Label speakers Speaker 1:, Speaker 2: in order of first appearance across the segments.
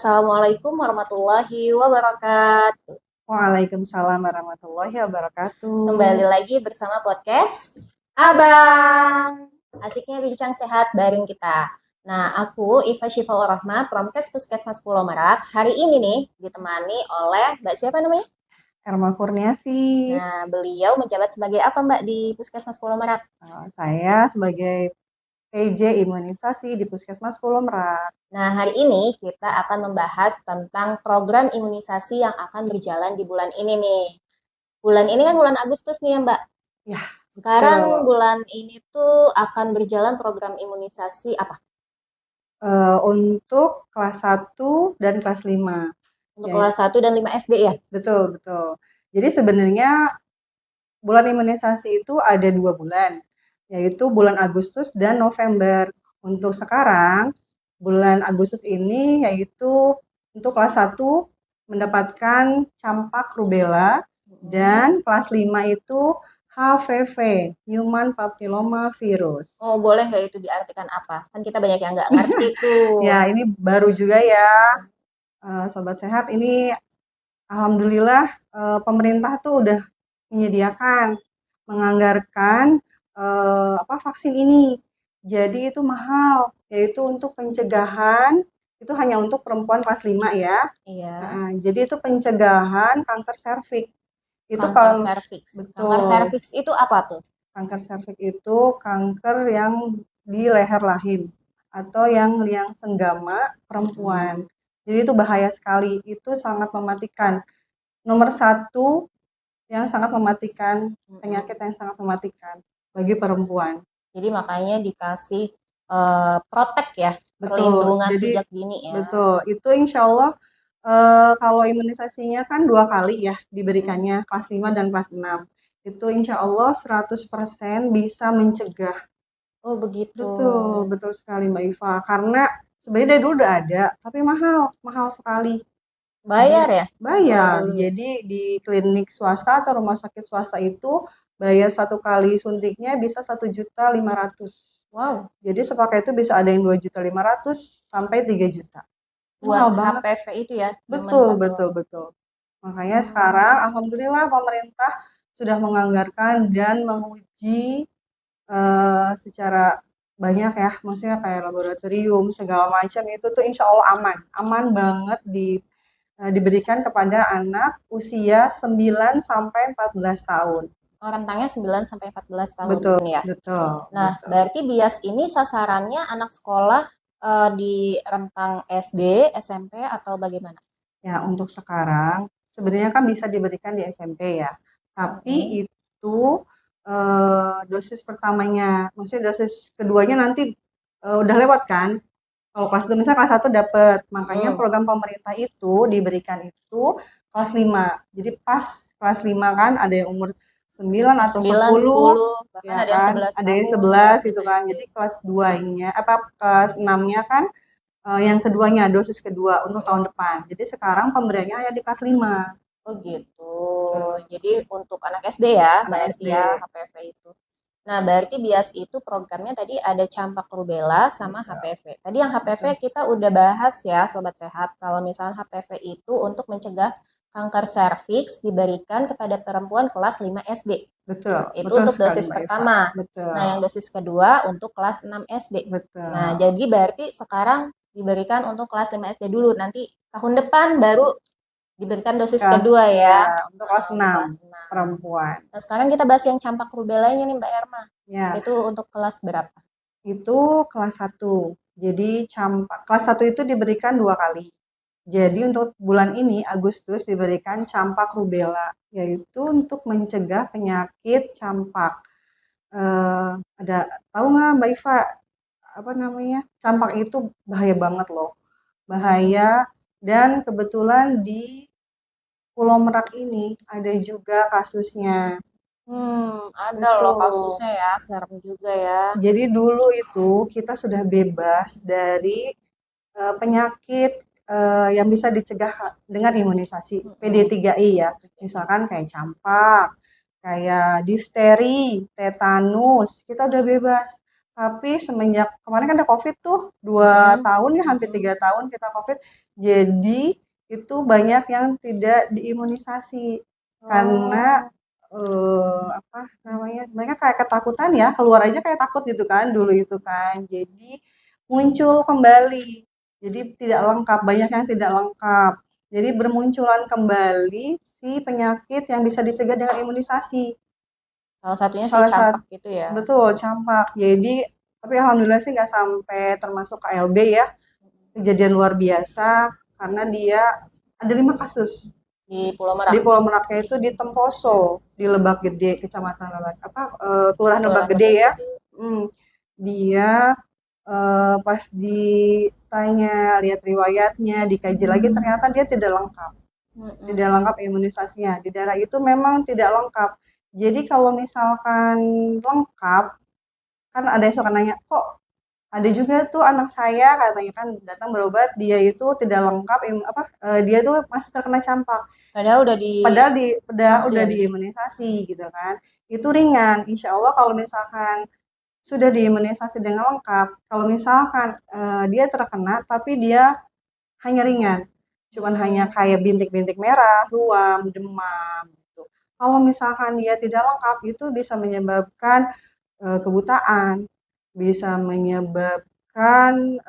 Speaker 1: Assalamualaikum warahmatullahi wabarakatuh.
Speaker 2: Waalaikumsalam warahmatullahi
Speaker 1: Kembali
Speaker 2: wabarakatuh.
Speaker 1: lagi bersama podcast Abang. Asiknya bincang sehat bareng kita. Nah, aku Iva Syifaul Rahma, Promkes Puskesmas Pulau Merak. Hari ini nih ditemani oleh Mbak siapa namanya?
Speaker 2: Herma Kurniasi.
Speaker 1: Nah, beliau menjabat sebagai apa Mbak di Puskesmas Pulau Merak?
Speaker 2: Saya sebagai PJ Imunisasi di Puskesmas Pulau Merak.
Speaker 1: Nah, hari ini kita akan membahas tentang program imunisasi yang akan berjalan di bulan ini nih. Bulan ini kan bulan Agustus nih ya Mbak.
Speaker 2: Ya,
Speaker 1: Sekarang
Speaker 2: betul.
Speaker 1: bulan ini tuh akan berjalan program imunisasi apa?
Speaker 2: Untuk kelas 1 dan kelas 5.
Speaker 1: Untuk
Speaker 2: Ya,
Speaker 1: kelas 1 dan 5 SD ya?
Speaker 2: betul, betul. Jadi sebenarnya bulan imunisasi itu ada 2 bulan, yaitu bulan Agustus dan November. Untuk sekarang, bulan Agustus ini yaitu untuk kelas 1 mendapatkan campak rubella dan kelas 5 itu HPV, Human Papilloma Virus.
Speaker 1: Oh, boleh nggak itu diartikan apa? Kan kita banyak yang nggak ngerti tuh.
Speaker 2: Ya, ini baru juga ya, Sobat Sehat. Ini alhamdulillah pemerintah tuh udah menyediakan, menganggarkan vaksin ini. Jadi itu mahal, yaitu untuk pencegahan itu hanya untuk perempuan kelas 5 ya.
Speaker 1: Iya,
Speaker 2: Jadi itu pencegahan kanker serviks. Itu
Speaker 1: kanker
Speaker 2: kalau
Speaker 1: serviks. Kanker
Speaker 2: betul,
Speaker 1: serviks itu apa tuh?
Speaker 2: kanker serviks itu kanker yang di leher rahim atau yang senggama perempuan. Jadi itu bahaya sekali, itu sangat mematikan. Nomor satu yang sangat mematikan, penyakit yang sangat mematikan bagi perempuan.
Speaker 1: Jadi makanya dikasih protek ya,
Speaker 2: Betul.
Speaker 1: perlindungan
Speaker 2: Jadi
Speaker 1: sejak dini ya.
Speaker 2: betul. Itu insya Allah kalau imunisasinya kan 2 kali ya diberikannya, kelas 5 dan kelas 6. Itu insya Allah 100% bisa mencegah.
Speaker 1: Oh, begitu.
Speaker 2: Betul, betul sekali Mbak Iva. Karena sebenarnya dari dulu udah ada, tapi mahal, mahal sekali. Jadi
Speaker 1: Bayar ya? Kalau
Speaker 2: bayar.
Speaker 1: dulu ya.
Speaker 2: Jadi di klinik swasta atau rumah sakit swasta itu bayar 1 kali suntiknya bisa 1.500.000.
Speaker 1: Wow,
Speaker 2: Jadi sepakai itu bisa ada yang 2.500.000 sampai 3 juta. Itu
Speaker 1: buat
Speaker 2: mahal banget.
Speaker 1: HPV itu ya, human
Speaker 2: Betul, betul,
Speaker 1: papilloma.
Speaker 2: betul. Makanya sekarang alhamdulillah pemerintah sudah menganggarkan dan menguji secara banyak ya, maksudnya kayak laboratorium segala macam itu tuh insya Allah aman, aman banget diberikan kepada anak usia 9 sampai 14 tahun.
Speaker 1: Oh, rentangnya 9 sampai 14 tahun
Speaker 2: Betul,
Speaker 1: ya.
Speaker 2: betul,
Speaker 1: Nah,
Speaker 2: betul.
Speaker 1: berarti bias ini sasarannya anak sekolah di rentang SD, SMP atau bagaimana?
Speaker 2: Ya, untuk sekarang sebenarnya kan bisa diberikan di SMP ya. Tapi itu dosis pertamanya, maksudnya dosis keduanya nanti udah lewat kan. Kalau kelas 2 misalnya kelas 1 dapat, makanya
Speaker 1: Hmm,
Speaker 2: program pemerintah itu diberikan itu kelas 5. Jadi pas kelas 5 kan ada yang umur 9 atau
Speaker 1: 9,
Speaker 2: 10
Speaker 1: 10, bahkan
Speaker 2: ya
Speaker 1: ada yang
Speaker 2: kan,
Speaker 1: 11
Speaker 2: ada yang
Speaker 1: tahun
Speaker 2: 11
Speaker 1: kelas
Speaker 2: gitu
Speaker 1: 5
Speaker 2: kan.
Speaker 1: SD.
Speaker 2: Jadi kelas 2-nya kelas 6-nya kan yang keduanya, dosis kedua untuk tahun depan. Jadi sekarang pemberiannya hanya di kelas 5.
Speaker 1: Oh gitu.
Speaker 2: Betul.
Speaker 1: Jadi untuk anak SD ya,
Speaker 2: Anak
Speaker 1: berarti
Speaker 2: SD.
Speaker 1: ya HPV itu. Nah, berarti bias itu programnya tadi ada campak rubella sama
Speaker 2: Betul.
Speaker 1: HPV. Tadi yang HPV
Speaker 2: Betul.
Speaker 1: kita udah bahas ya, Sobat Sehat. Kalau misalnya HPV itu untuk mencegah kanker serviks diberikan kepada perempuan kelas 5 SD.
Speaker 2: Betul.
Speaker 1: Itu
Speaker 2: Betul
Speaker 1: untuk
Speaker 2: sekali
Speaker 1: dosis
Speaker 2: Mbak Eva.
Speaker 1: pertama. Nah,
Speaker 2: Betul.
Speaker 1: yang dosis kedua untuk kelas 6 SD. Nah,
Speaker 2: Betul.
Speaker 1: jadi berarti sekarang diberikan untuk kelas 5 SD dulu. Nanti tahun depan baru diberikan dosis
Speaker 2: Kelas
Speaker 1: kedua
Speaker 2: ya
Speaker 1: ya.
Speaker 2: untuk
Speaker 1: Nah,
Speaker 2: kelas
Speaker 1: untuk
Speaker 2: 6
Speaker 1: kelas 6.
Speaker 2: perempuan.
Speaker 1: Nah, sekarang kita bahas yang campak rubellanya nih Mbak Erma.
Speaker 2: Ya,
Speaker 1: Itu untuk kelas berapa?
Speaker 2: itu kelas 1. Jadi campak kelas 1 itu diberikan 2 kali. Jadi untuk bulan ini Agustus diberikan campak rubella, yaitu untuk mencegah penyakit campak. Ada tahu nggak Mbak Iva apa namanya? Campak itu bahaya banget loh, bahaya. Dan kebetulan di Pulau Merak ini ada juga kasusnya.
Speaker 1: Ada loh
Speaker 2: Betul.
Speaker 1: kasusnya ya, serem juga ya.
Speaker 2: Jadi dulu itu kita sudah bebas dari penyakit yang bisa dicegah dengan imunisasi PD3I ya. Misalkan kayak campak, kayak difteri, tetanus, kita udah bebas. Tapi semenjak kemarin kan ada COVID tuh, 2
Speaker 1: Mm-mm.
Speaker 2: tahun ya, hampir 3 tahun kita COVID. Jadi itu banyak yang tidak diimunisasi karena
Speaker 1: Oh,
Speaker 2: apa namanya? Mereka kayak ketakutan ya, keluar aja kayak takut gitu kan dulu itu kan. Jadi muncul kembali. Jadi tidak lengkap, banyak yang tidak lengkap. Jadi bermunculan kembali si penyakit yang bisa dicegah dengan imunisasi.
Speaker 1: salah satunya si
Speaker 2: Salah satu
Speaker 1: campak gitu ya.
Speaker 2: betul campak. Jadi tapi alhamdulillah sih nggak sampai termasuk KLB ya. Kejadian luar biasa karena dia ada 5 kasus
Speaker 1: Di Pulau
Speaker 2: di
Speaker 1: Merak,
Speaker 2: Pulau Meraknya itu di Temposo di Lebak Gede, Kecamatan Lebak apa Kelurahan Lebak
Speaker 1: Kelurahan
Speaker 2: Gede
Speaker 1: Lebak
Speaker 2: ya.
Speaker 1: Gede.
Speaker 2: Hmm, dia pas ditanya lihat riwayatnya dikaji lagi ternyata dia tidak lengkap. Tidak
Speaker 1: Mm-mm.
Speaker 2: lengkap imunisasinya. Di daerah itu memang tidak lengkap. Jadi kalau misalkan lengkap, kan ada yang suka nanya, kok ada juga tuh anak saya katanya kan datang berobat, dia itu tidak lengkap, dia tuh masih terkena campak.
Speaker 1: Padahal udah
Speaker 2: Padahal udah
Speaker 1: divaksin.
Speaker 2: diimunisasi gitu kan. Itu ringan. Insya Allah kalau misalkan sudah diimunisasi dengan lengkap, kalau misalkan dia terkena tapi dia hanya ringan, cuman hanya
Speaker 1: Hmm.
Speaker 2: kayak bintik-bintik merah, ruam, demam gitu. Kalau misalkan dia tidak lengkap itu bisa menyebabkan kebutaan, bisa menyebabkan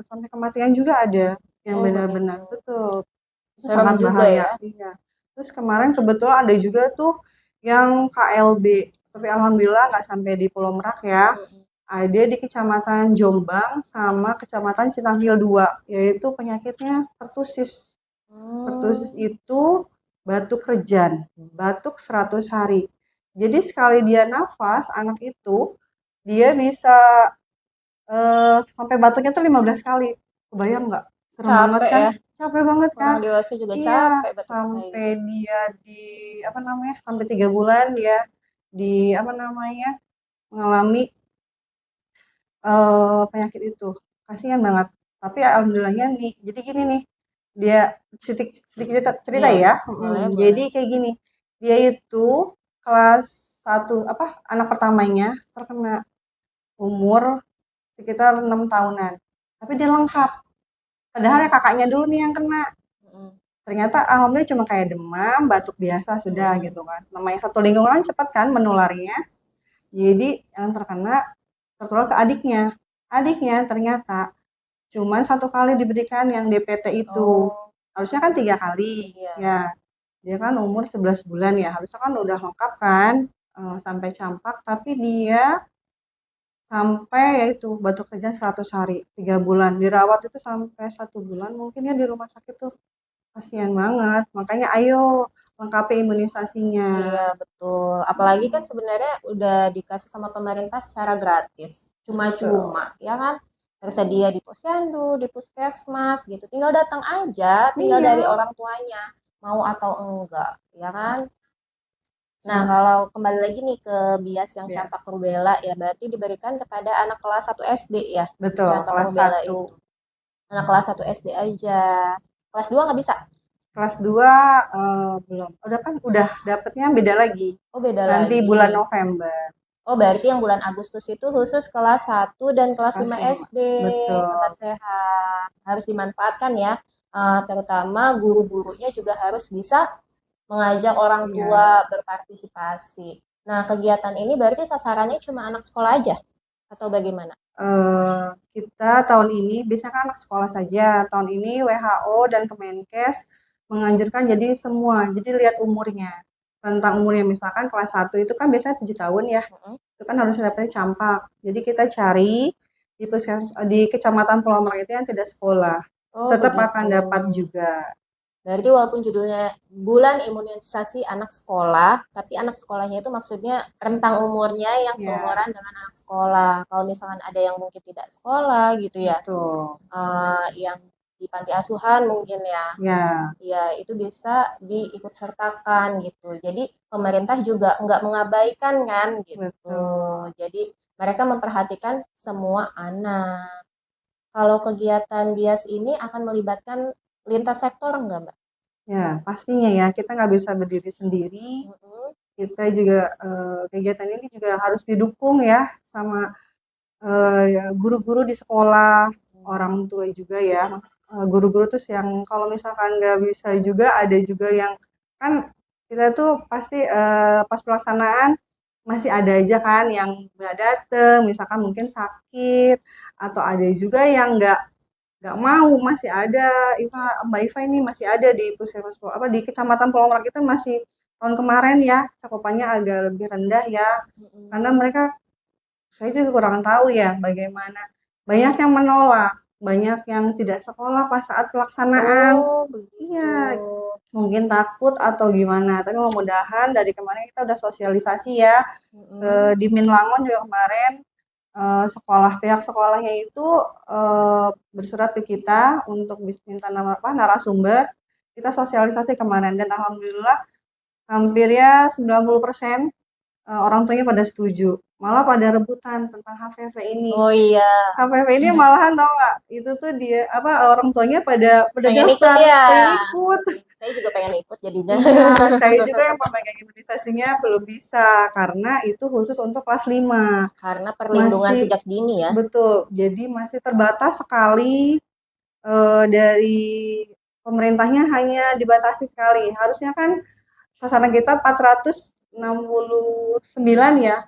Speaker 2: sampai kematian juga ada yang
Speaker 1: Oh begitu.
Speaker 2: benar-benar betul. Itu
Speaker 1: Serem
Speaker 2: sangat
Speaker 1: juga
Speaker 2: bahaya.
Speaker 1: ya.
Speaker 2: Iya. Terus kemarin kebetulan ada juga tuh yang KLB, tapi alhamdulillah nggak sampai di Pulau Merak ya.
Speaker 1: Mm-mm.
Speaker 2: Ada di Kecamatan Jombang sama Kecamatan Citanggil 2, yaitu penyakitnya pertusis. Pertusis
Speaker 1: Hmm.
Speaker 2: itu batuk rejan, batuk 100 hari. Jadi sekali dia nafas, anak itu dia bisa sampai batuknya tuh 15 kali. Kebayang nggak? Serem banget
Speaker 1: Capek
Speaker 2: kan?
Speaker 1: ya.
Speaker 2: Capek banget kan?
Speaker 1: Orang dewasa juga
Speaker 2: Iya,
Speaker 1: capek batuk kayak
Speaker 2: sampai
Speaker 1: gitu.
Speaker 2: dia di apa namanya? Sampai 3 bulan dia di apa namanya? Mengalami penyakit itu. Kasihan banget. Tapi alhamdulillahnya nih, jadi gini nih, dia sedikit sedikit cerita, cerita
Speaker 1: Iya,
Speaker 2: ya.
Speaker 1: boleh, boleh.
Speaker 2: Jadi kayak gini, dia itu kelas satu apa anak pertamanya terkena umur sekitar 6 tahunan. Tapi dia lengkap. Padahal ya kakaknya dulu nih yang kena.
Speaker 1: Mm-mm.
Speaker 2: Ternyata alhamdulillah cuma kayak demam, batuk biasa sudah
Speaker 1: Mm-mm.
Speaker 2: gitu kan. Namanya satu lingkungan cepat kan menularnya. Jadi yang terkena tertular ke adiknya. Adiknya ternyata cuman 1 kali diberikan yang DPT itu.
Speaker 1: Oh,
Speaker 2: Harusnya kan 3 kali.
Speaker 1: iya.
Speaker 2: Ya, dia kan umur 11 bulan ya. Harusnya kan udah lengkap kan sampai campak. Tapi dia sampai ya itu batuk aja 100 hari, 3 bulan. Dirawat itu sampai 1 bulan mungkin ya di rumah sakit tuh. Kasihan banget. Makanya ayo lengkapi imunisasinya.
Speaker 1: Iya, betul. Apalagi kan sebenarnya udah dikasih sama pemerintah secara gratis. Cuma-cuma,
Speaker 2: Betul.
Speaker 1: ya kan? Tersedia di posyandu, di puskesmas gitu. Tinggal datang aja, tinggal dari
Speaker 2: Iya.
Speaker 1: orang tuanya. Mau atau enggak, ya kan? Nah,
Speaker 2: Nah,
Speaker 1: kalau kembali lagi nih ke bias yang campak
Speaker 2: bias.
Speaker 1: rubella, ya berarti diberikan kepada anak kelas 1 SD ya,
Speaker 2: Betul,
Speaker 1: campak
Speaker 2: kelas
Speaker 1: rubella
Speaker 2: satu.
Speaker 1: itu. Anak kelas 1 SD aja. Kelas 2 nggak bisa?
Speaker 2: Kelas 2 belum. Udah kan udah dapetnya beda lagi.
Speaker 1: Oh, beda
Speaker 2: Nanti bulan
Speaker 1: lagi.
Speaker 2: November.
Speaker 1: Oh, berarti yang bulan Agustus itu khusus kelas 1 dan kelas
Speaker 2: Kelas
Speaker 1: 5
Speaker 2: 5.
Speaker 1: SD. Sobat
Speaker 2: Betul.
Speaker 1: sehat. Harus dimanfaatkan ya. Terutama guru-gurunya juga harus bisa mengajak orang tua
Speaker 2: Iya.
Speaker 1: berpartisipasi. Nah, kegiatan ini berarti sasarannya cuma anak sekolah aja? Atau bagaimana?
Speaker 2: Kita tahun ini biasanya kan anak sekolah saja. Tahun ini WHO dan Kemenkes menganjurkan jadi semua. Jadi lihat umurnya. Tentang umurnya misalkan kelas 1 itu kan biasanya 7 tahun ya.
Speaker 1: Mm-mm.
Speaker 2: Itu kan harus dapetnya campak. Jadi kita cari di Kecamatan Pulau Merak itu yang tidak sekolah.
Speaker 1: Oh,
Speaker 2: Tetap
Speaker 1: begitu.
Speaker 2: akan dapat juga.
Speaker 1: Berarti walaupun judulnya bulan imunisasi anak sekolah, tapi anak sekolahnya itu maksudnya rentang umurnya yang
Speaker 2: Ya,
Speaker 1: seumuran dengan anak sekolah. Kalau misalkan ada yang mungkin tidak sekolah gitu ya,
Speaker 2: betul.
Speaker 1: yang di panti asuhan mungkin ya,
Speaker 2: Ya,
Speaker 1: ya itu bisa diikut sertakan gitu. Jadi pemerintah juga nggak mengabaikan kan gitu.
Speaker 2: betul.
Speaker 1: Jadi mereka memperhatikan semua anak. Kalau kegiatan bias ini akan melibatkan lintas sektor enggak, Mbak?
Speaker 2: Ya, pastinya ya. Kita nggak bisa berdiri sendiri.
Speaker 1: Mm-mm.
Speaker 2: Kita juga kegiatan ini juga harus didukung ya sama ya guru-guru di sekolah, orang tua juga ya, guru-guru terus yang kalau misalkan nggak bisa juga ada juga yang kan kita tuh pasti pas pelaksanaan masih ada aja kan yang nggak dateng, misalkan mungkin sakit atau ada juga yang nggak mau masih ada Mbak Iva ini masih ada di puskesmas apa di Kecamatan Pulau Merak itu masih tahun kemarin ya cakupannya agak lebih rendah ya karena mereka saya juga kurang tahu ya bagaimana. Banyak yang menolak, banyak yang tidak sekolah pas saat pelaksanaan.
Speaker 1: Oh, begitu.
Speaker 2: Iya, mungkin takut atau gimana. Tapi mudah-mudahan dari kemarin kita udah sosialisasi ya di Minlangon juga kemarin sekolah pihak sekolahnya itu bersurat ke kita untuk minta nama apa narasumber. Kita sosialisasi kemarin dan alhamdulillah hampir ya 90% orang tuanya pada setuju, malah pada rebutan tentang HVV ini.
Speaker 1: Oh iya,
Speaker 2: HVV ini malahan tau nggak, itu tuh dia apa orang tuanya pada
Speaker 1: pengen ikut
Speaker 2: daftar,
Speaker 1: ya.
Speaker 2: pengen ikut.
Speaker 1: Saya juga pengen ikut jadinya.
Speaker 2: Iya, saya juga yang pemegang imunisasinya belum bisa karena itu khusus untuk kelas 5.
Speaker 1: Karena perlindungan
Speaker 2: Masih
Speaker 1: sejak dini ya.
Speaker 2: betul, jadi masih terbatas sekali dari pemerintahnya hanya dibatasi sekali. Harusnya kan sasaran kita 469 ya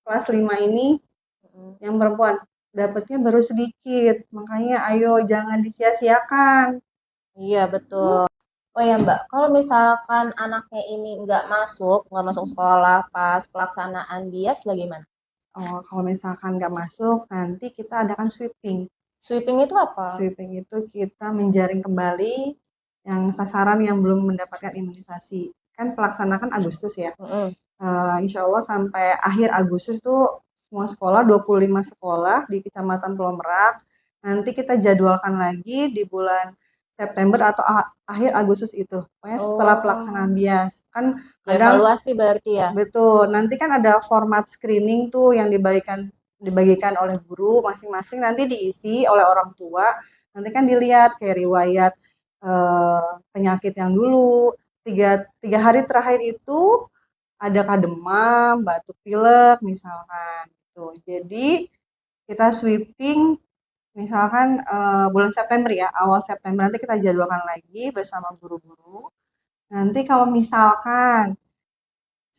Speaker 2: kelas 5 ini yang perempuan dapatnya baru sedikit makanya ayo jangan disia-siakan.
Speaker 1: Iya, betul. Oh ya Mbak, kalau misalkan anaknya ini nggak masuk sekolah pas pelaksanaan BIAS bagaimana?
Speaker 2: Kalau misalkan nggak masuk nanti kita adakan sweeping.
Speaker 1: Sweeping itu apa?
Speaker 2: Sweeping itu kita menjaring kembali yang sasaran yang belum mendapatkan imunisasi kan pelaksanakan Agustus ya. Insya Allah sampai akhir Agustus itu semua sekolah 25 sekolah di Kecamatan Pulau Merak nanti kita jadwalkan lagi di bulan September atau akhir Agustus itu pokoknya setelah pelaksanaan BIAS kan ada
Speaker 1: Evaluasi berarti ya.
Speaker 2: betul nanti kan ada format screening tuh yang dibagikan oleh guru masing-masing nanti diisi oleh orang tua nanti kan dilihat kayak riwayat penyakit yang dulu tiga hari terakhir itu adakah demam, batuk pilek misalkan gitu. Jadi kita sweeping misalkan bulan September ya, awal September nanti kita jadwalkan lagi bersama guru-guru. Nanti kalau misalkan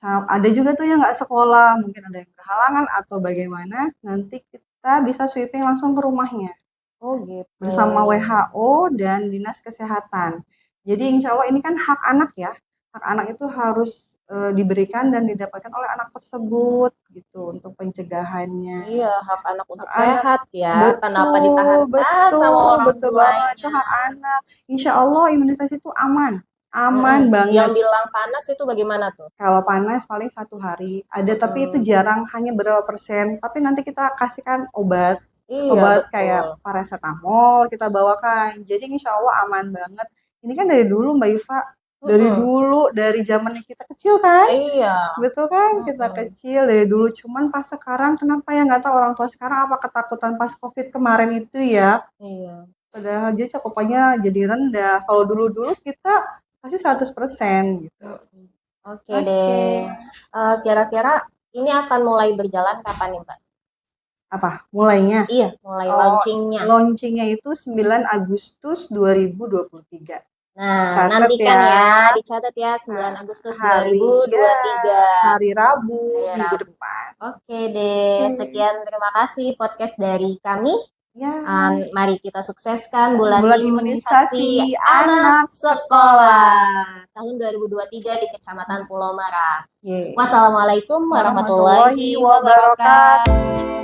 Speaker 2: ada juga tuh yang nggak sekolah, mungkin ada yang berhalangan atau bagaimana, nanti kita bisa sweeping langsung ke rumahnya.
Speaker 1: Oh gitu.
Speaker 2: Bersama WHO dan Dinas Kesehatan. Jadi insya Allah ini kan hak anak ya, hak anak itu harus diberikan dan didapatkan oleh anak tersebut gitu untuk pencegahannya.
Speaker 1: Iya, hak anak untuk
Speaker 2: Hak anak,
Speaker 1: sehat ya. Kenapa
Speaker 2: betul,
Speaker 1: ditahan sama
Speaker 2: betul,
Speaker 1: orang
Speaker 2: betul banget itu
Speaker 1: tuanya?
Speaker 2: hak anak. Insya Allah imunisasi itu aman banget.
Speaker 1: Yang bilang panas itu bagaimana tuh?
Speaker 2: Kalau panas paling 1 hari ada, tapi itu jarang hanya berapa persen. Tapi nanti kita kasihkan obat
Speaker 1: Iya, betul.
Speaker 2: kayak paracetamol kita bawakan. Jadi insya Allah aman banget. Ini kan dari dulu Mbak Iva, dari zamannya kita kecil kan,
Speaker 1: Iya.
Speaker 2: betul kan kita kecil dari dulu. Cuman pas sekarang kenapa ya nggak tahu orang tua sekarang apa ketakutan pas COVID kemarin itu ya.
Speaker 1: Iya.
Speaker 2: Padahal jadi cakupannya jadi rendah. Kalau dulu-dulu kita pasti 100% gitu.
Speaker 1: Oke deh. Kira-kira ini akan mulai berjalan kapan nih Mbak?
Speaker 2: Apa? Mulainya?
Speaker 1: Iya, mulai launchingnya.
Speaker 2: Launchingnya itu 9 Agustus 2023.
Speaker 1: Nah,
Speaker 2: Catat
Speaker 1: nantikan
Speaker 2: ya.
Speaker 1: ya, dicatat ya 9 Agustus 2023.
Speaker 2: Hari Rabu
Speaker 1: Hari
Speaker 2: minggu
Speaker 1: Rabu.
Speaker 2: depan.
Speaker 1: Oke deh, sekian terima kasih podcast dari kami.
Speaker 2: Ya.
Speaker 1: Mari kita sukseskan bulan
Speaker 2: imunisasi
Speaker 1: anak sekolah tahun 2023 di Kecamatan Pulau Merak. Wassalamualaikum warahmatullahi wabarakatuh.